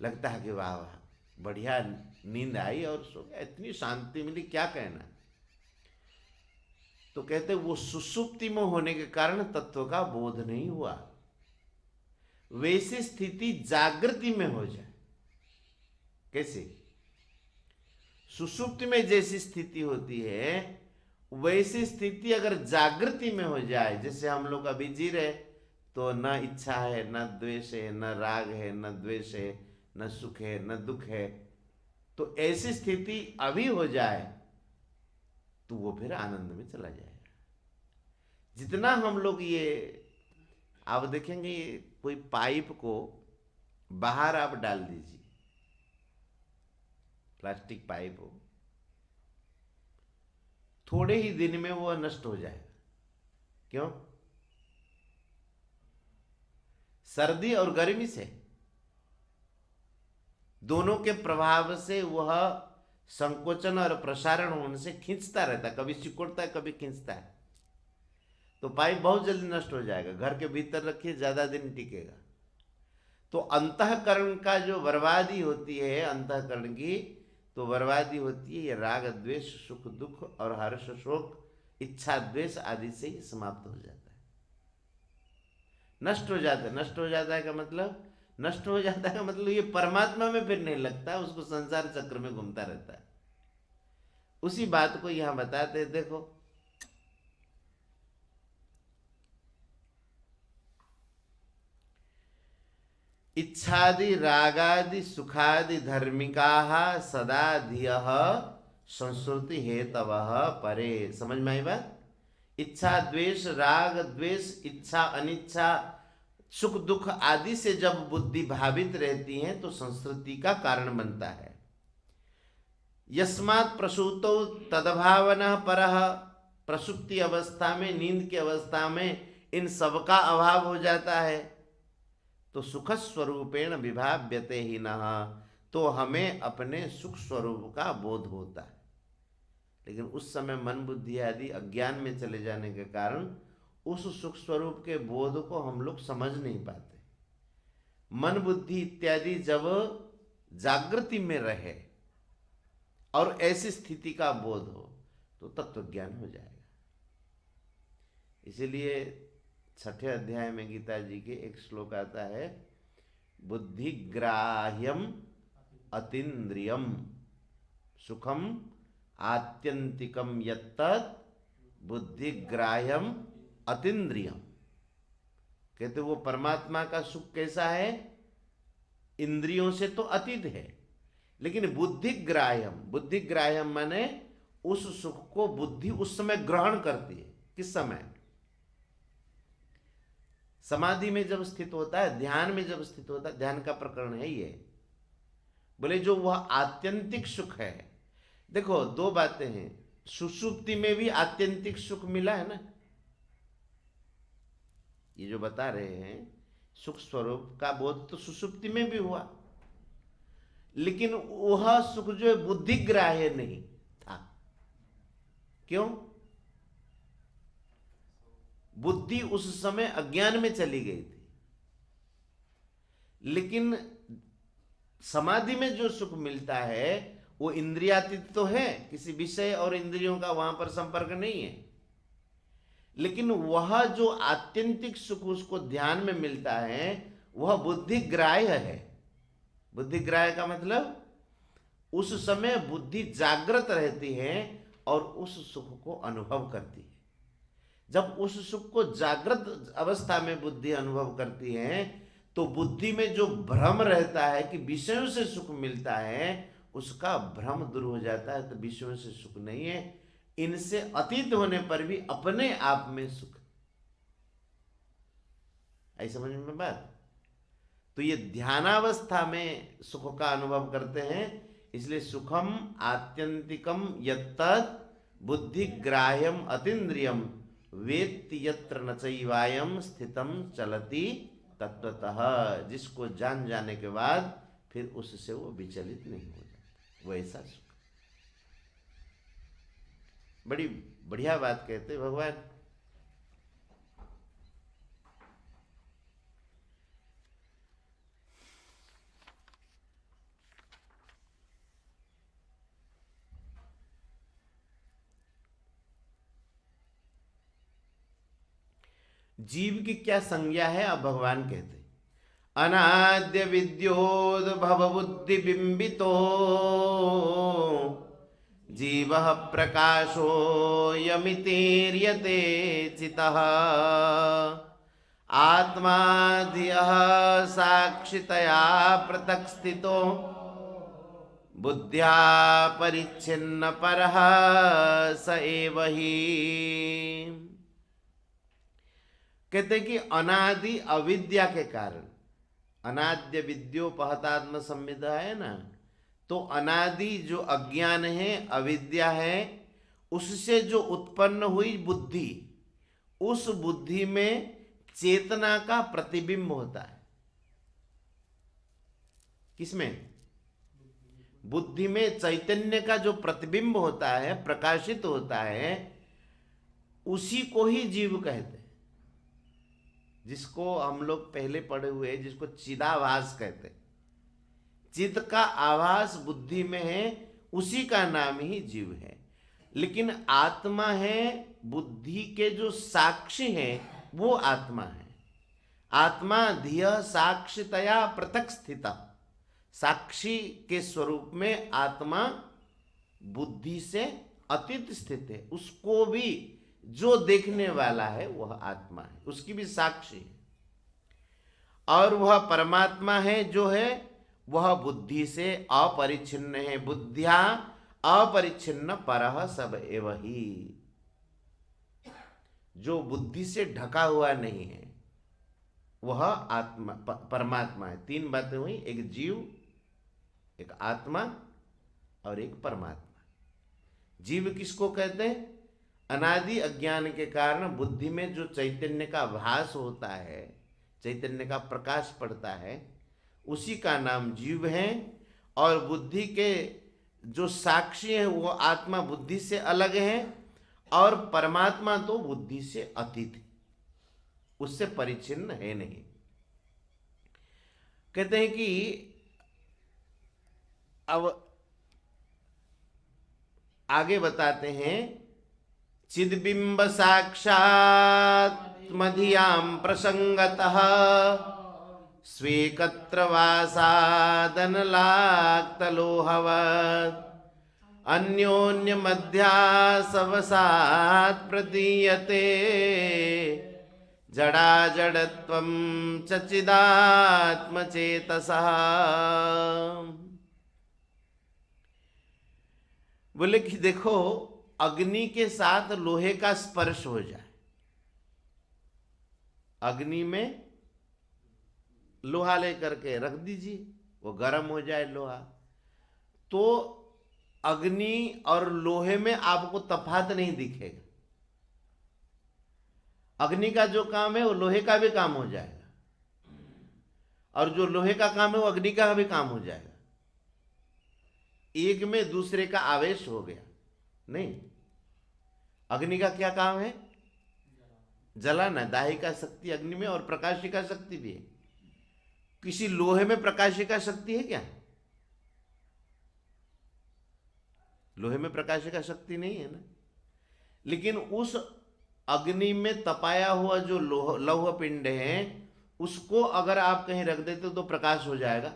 S1: लगता है कि वाह वाह बढ़िया नींद आई और सो गया, इतनी शांति मिली, क्या कहना। तो कहते वो सुषुप्ति में होने के कारण तत्व का बोध नहीं हुआ। वैसी स्थिति जागृति में हो जाए। कैसे? सुषुप्ति में जैसी स्थिति होती है वैसी स्थिति अगर जागृति में हो जाए, जैसे हम लोग अभी जी रहे, तो न इच्छा है, न द्वेष है, न राग है, न द्वेष है, न सुख है, न दुख है, तो ऐसी स्थिति अभी हो जाए तो वो फिर आनंद में चला जाएगा। जितना हम लोग ये, आप देखेंगे कोई पाइप को बाहर आप डाल दीजिए, प्लास्टिक पाइप हो, थोड़े ही दिन में वो नष्ट हो जाएगा। क्यों? सर्दी और गर्मी से, दोनों के प्रभाव से वह संकोचन और प्रसारण उनसे खींचता रहता है, कभी सिकुड़ता है कभी खींचता है, तो पाइप बहुत जल्दी नष्ट हो जाएगा। घर के भीतर रखिए, ज्यादा दिन टिकेगा। तो अंतःकरण का जो बर्बादी होती है, अंतःकरण की तो बर्बादी होती है, ये राग द्वेष, सुख दुख और हर्ष शोक, इच्छा द्वेष आदि से ही समाप्त हो जाता है। नष्ट हो जाता है। नष्ट हो जाता है का मतलब, नष्ट हो जाता है का मतलब ये परमात्मा में फिर नहीं लगता, उसको संसार चक्र में घूमता रहता है। उसी बात को यहां बताते हैं, देखो इच्छादि रागादि सुखादि धर्मिका सदा धियः संस्कृति हेतवः परे। समझ में आई बात? इच्छा द्वेष राग द्वेष इच्छा अनिच्छा सुख दुख आदि से जब बुद्धि भावित रहती है तो संस्कृति का कारण बनता है। यस्मात् प्रसूतौ तदभावनः परः, प्रसुप्ति अवस्था में, नींद की अवस्था में इन सब का अभाव हो जाता है तो सुख स्वरूपेण विभाव्यते ही नः, तो हमें अपने सुख स्वरूप का बोध होता है। लेकिन उस समय मन बुद्धि आदि अज्ञान में चले जाने के कारण उस सुख स्वरूप के बोध को हम लोग समझ नहीं पाते। मन बुद्धि इत्यादि जब जागृति में रहे और ऐसी स्थिति का बोध हो तो तत्व ज्ञान हो जाएगा। इसीलिए 6ठे अध्याय में गीता जी के एक श्लोक आता है, बुद्धिग्राह्यम अतीन्द्रियम सुखम आत्यंतिकम यत्तत् बुद्धिग्राह्यम अतीन्द्रियम। कहते वो परमात्मा का सुख कैसा है, इंद्रियों से तो अतीत है, लेकिन बुद्धिग्राह्यम, बुद्धिग्राह्यम माने उस सुख को बुद्धि उस समय ग्रहण करती है। किस समय? समाधि में जब स्थित होता है, ध्यान में जब स्थित होता है, ध्यान का प्रकरण है ये। बोले जो वह आत्यंतिक सुख है, देखो दो बातें हैं, सुषुप्ति में भी आत्यंतिक सुख मिला है ना, ये जो बता रहे हैं सुख स्वरूप का बोध तो सुषुप्ति में भी हुआ, लेकिन वह सुख जो है बुद्धिग्राह्य नहीं था। क्यों? बुद्धि उस समय अज्ञान में चली गई थी। लेकिन समाधि में जो सुख मिलता है वो इंद्रियातीत तो है, किसी विषय और इंद्रियों का वहां पर संपर्क नहीं है, लेकिन वह जो आत्यंतिक सुख उसको ध्यान में मिलता है वह बुद्धिग्राह्य है। बुद्धिग्राह्य का मतलब उस समय बुद्धि जागृत रहती है और उस सुख को अनुभव करती है। जब उस सुख को जागृत अवस्था में बुद्धि अनुभव करती है तो बुद्धि में जो भ्रम रहता है कि विषयों से सुख मिलता है, उसका भ्रम दूर हो जाता है। तो विषयों से सुख नहीं है, इनसे अतीत होने पर भी अपने आप में सुख। आई समझ में बात? तो ये ध्यानावस्था में सुख का अनुभव करते हैं, इसलिए सुखम आत्यंतिकम यत्तत् बुद्धिग्राह्यम अतीन्द्रियम वेत्ति यत्र न चैवायम स्थितम चलति तत्वतः। जिसको जान जाने के बाद फिर उससे वो विचलित नहीं हो जाता, वैसा सुख। बड़ी बढ़िया बात कहते भगवान। जीव की क्या संज्ञा है, अब भगवान कहते अनाद्य विद्योद भव बुद्धि बिंबितो जीव प्रकाशो यमितेर्यते चितः आत्मा धियः साक्षितया पृथक् स्थितो बुद्ध्या परिच्छिन्न परः स एव ही। कहते कि अनादि अविद्या के कारण, अनाद्य विद्योपहतात्म संविदा है ना, तो अनादि जो अज्ञान है, अविद्या है, उससे जो उत्पन्न हुई बुद्धि, उस बुद्धि में चेतना का प्रतिबिंब होता है। किसमें? बुद्धि में चैतन्य का जो प्रतिबिंब होता है, प्रकाशित होता है, उसी को ही जीव कहते हैं। जिसको हम लोग पहले पढ़े हुए, जिसको चिदाभास कहते हैं। चित्त का आभास बुद्धि में है, उसी का नाम ही जीव है। लेकिन आत्मा है, बुद्धि के जो साक्षी हैं वो आत्मा है। आत्मा धिय साक्षितया पृथक स्थिता, साक्षी के स्वरूप में आत्मा बुद्धि से अतीत स्थित है। उसको भी जो देखने वाला है वह आत्मा है, उसकी भी साक्षी है। और वह परमात्मा है जो है वह बुद्धि से अपरिच्छिन्न है। बुद्धिया अपरिच्छिन्न परः सब एव ही, जो बुद्धि से ढका हुआ नहीं है वह आत्मा परमात्मा है। तीन बातें हुई, एक जीव, एक आत्मा और एक परमात्मा। जीव किसको कहते हैं? अनादि अज्ञान के कारण बुद्धि में जो चैतन्य का भास होता है, चैतन्य का प्रकाश पड़ता है, उसी का नाम जीव है। और बुद्धि के जो साक्षी हैं वो आत्मा बुद्धि से अलग है, और परमात्मा तो बुद्धि से अतीत है, उससे परिच्छिन्न है नहीं। कहते हैं कि अब आगे बताते हैं, चिद्बिंब साक्षात् मधियाम प्रसंगतः स्वेकत्र वासादनलाक्तलोहवत् अन्योन्य मध्यासवसात् प्रतीयते जड़ा जड़त्वं च चिदात्मचेतसः। बोले कि देखो, अग्नि के साथ लोहे का स्पर्श हो जाए, अग्नि में लोहा लेकर के रख दीजिए, वो गर्म हो जाए लोहा, तो अग्नि और लोहे में आपको तफात नहीं दिखेगा। अग्नि का जो काम है वो लोहे का भी काम हो जाएगा, और जो लोहे का काम है वो अग्नि का भी काम हो जाएगा। एक में दूसरे का आवेश हो गया। नहीं, अग्नि का क्या काम है? जलाना। दाहिका शक्ति अग्नि में और प्रकाशिका शक्ति भी है। किसी लोहे में प्रकाशिका शक्ति है क्या? लोहे में प्रकाशिका शक्ति नहीं है ना। लेकिन उस अग्नि में तपाया हुआ जो लौह पिंड है, उसको अगर आप कहीं रख देते तो प्रकाश हो जाएगा।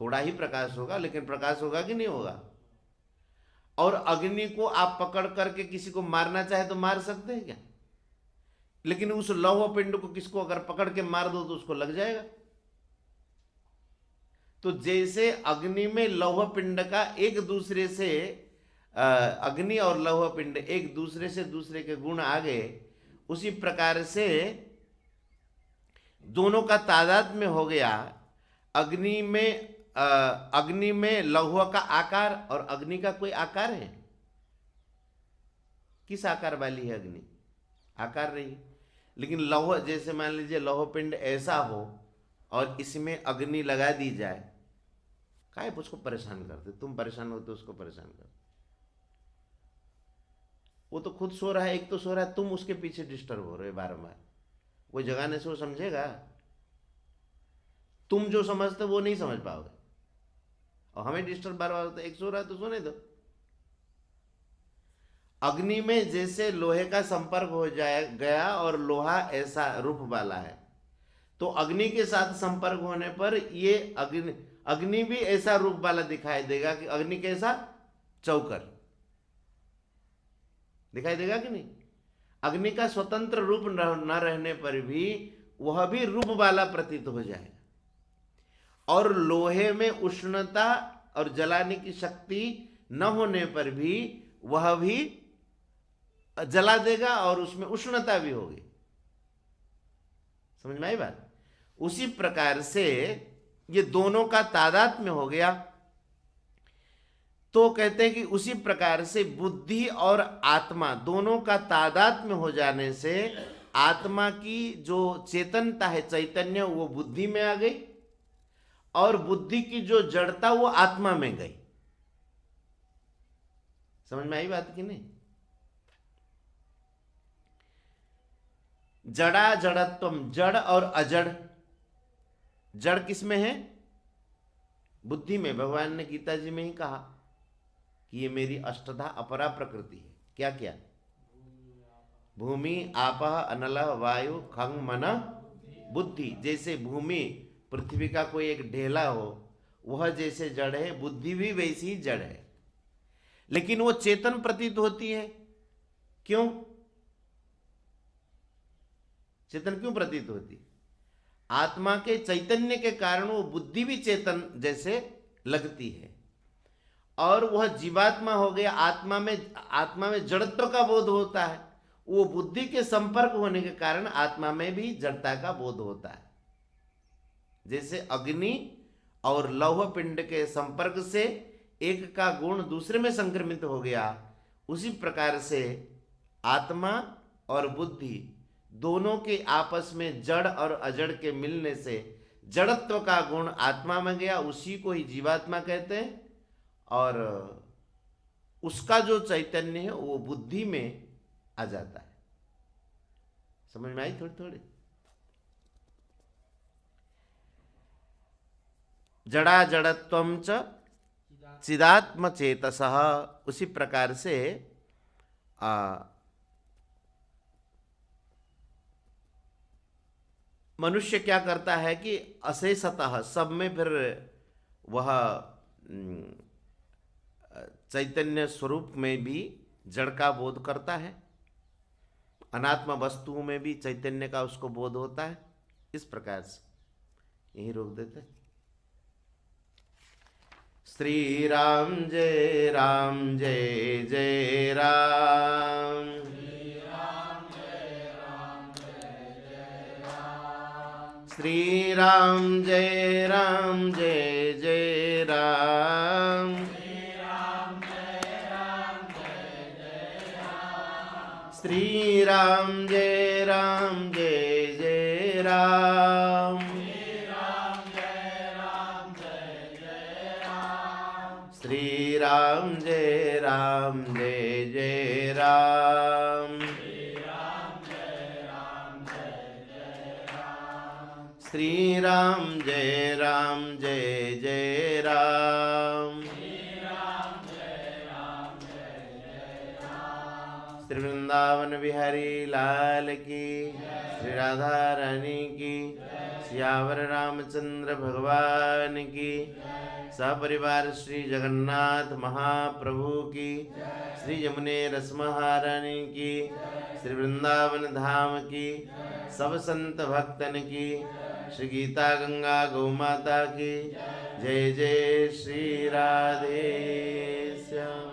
S1: थोड़ा ही प्रकाश होगा, लेकिन प्रकाश होगा कि नहीं होगा? और अग्नि को आप पकड़ करके किसी को मारना चाहे तो मार सकते हैं क्या? लेकिन उस लौह पिंड को किसको अगर पकड़ के मार दो तो उसको लग जाएगा। तो जैसे अग्नि में लौह पिंड का एक दूसरे से, अग्नि और लौह पिंड एक दूसरे से दूसरे के गुण आ गए, उसी प्रकार से दोनों का तादात्म्य हो गया। अग्नि में लौह का आकार और अग्नि का कोई आकार है? किस आकार वाली है अग्नि? आकार नहीं। लेकिन लौह, जैसे मान लीजिए लौह पिंड ऐसा हो और इसमें अग्नि लगा दी जाए, काहे उसको परेशान करते? तुम परेशान होते उसको परेशान कर। वो तो खुद सो रहा है, एक तो सो रहा है, तुम उसके पीछे डिस्टर्ब हो रहे हो बारंबार। कोई जगाने से वो समझेगा? तुम जो समझते वो नहीं समझ पाओगे, और हमें डिस्टर्ब बार बार होता है। एक सो रहा है तो सोने दो। अग्नि में जैसे लोहे का संपर्क हो जाए गया और लोहा ऐसा रूप वाला है, तो अग्नि के साथ संपर्क होने पर ये अग्नि भी ऐसा रूप वाला दिखाई देगा कि अग्नि कैसा? चौकर दिखाई देगा कि नहीं? अग्नि का स्वतंत्र रूप न रहने पर भी वह भी रूप वाला प्रतीत हो जाएगा। और लोहे में उष्णता और जलाने की शक्ति न होने पर भी वह भी जला देगा और उसमें उष्णता भी होगी। समझ में आई बात? उसी प्रकार से ये दोनों का तादात्म्य हो गया। तो कहते हैं कि उसी प्रकार से बुद्धि और आत्मा दोनों का तादात्म्य हो जाने से आत्मा की जो चेतनता है, चैतन्य, वो बुद्धि में आ गई, और बुद्धि की जो जड़ता वो आत्मा में गई। समझ में आई बात कि नहीं? जड़ा जड़त्वम, जड़ और अजड़। जड़ किस में है? बुद्धि में। भगवान ने गीता जी में ही कहा कि ये मेरी अष्टधा अपरा प्रकृति है। क्या क्या? भूमि, आपः, अनलः, वायु, खं, मन, बुद्धि जैसे भूमि पृथ्वी का कोई एक ढेला हो, वह जैसे जड़ है, बुद्धि भी वैसी ही जड़ है, लेकिन वो चेतन प्रतीत होती है। क्यों चेतन क्यों प्रतीत होती? आत्मा के चैतन्य के कारण वो बुद्धि भी चेतन जैसे लगती है। और वह जीवात्मा हो गया, आत्मा में जड़त्व का बोध होता है। वो बुद्धि के संपर्क होने के कारण आत्मा में भी जड़ता का बोध होता है। जैसे अग्नि और लौह पिंड के संपर्क से एक का गुण दूसरे में संक्रमित हो गया, उसी प्रकार से आत्मा और बुद्धि दोनों के आपस में जड़ और अजड़ के मिलने से जड़त्व का गुण आत्मा में गया, उसी को ही जीवात्मा कहते हैं। और उसका जो चैतन्य है वो बुद्धि में आ जाता है। समझ में आई थोड़ी थोड़ी? जड़ा जड़त्वम च चिदात्म चेतसः, उसी प्रकार से मनुष्य क्या करता है कि अशेषतः सब में फिर वह चैतन्य स्वरूप में भी जड़ का बोध करता है, अनात्म वस्तुओं में भी चैतन्य का उसको बोध होता है। इस प्रकार से यही रोक देते। श्री राम जय राम जय जय राम, श्री राम जय राम जय जय राम, श्री राम जय राम जय जय राम, श्री राम जय राम जय जय राम, श्री राम जय राम जय जय राम, श्री वृंदावन बिहारी लाल की, श्री राधा रानी की, सियावर रामचंद्र भगवान की, सपरिवार श्री जगन्नाथ महाप्रभु की, श्री यमुने रस महारानी की, श्री वृंदावन धाम की, सब संत भक्तन की, श्री गीता गंगा गौ माता की जय। जय श्री राधे श्याम।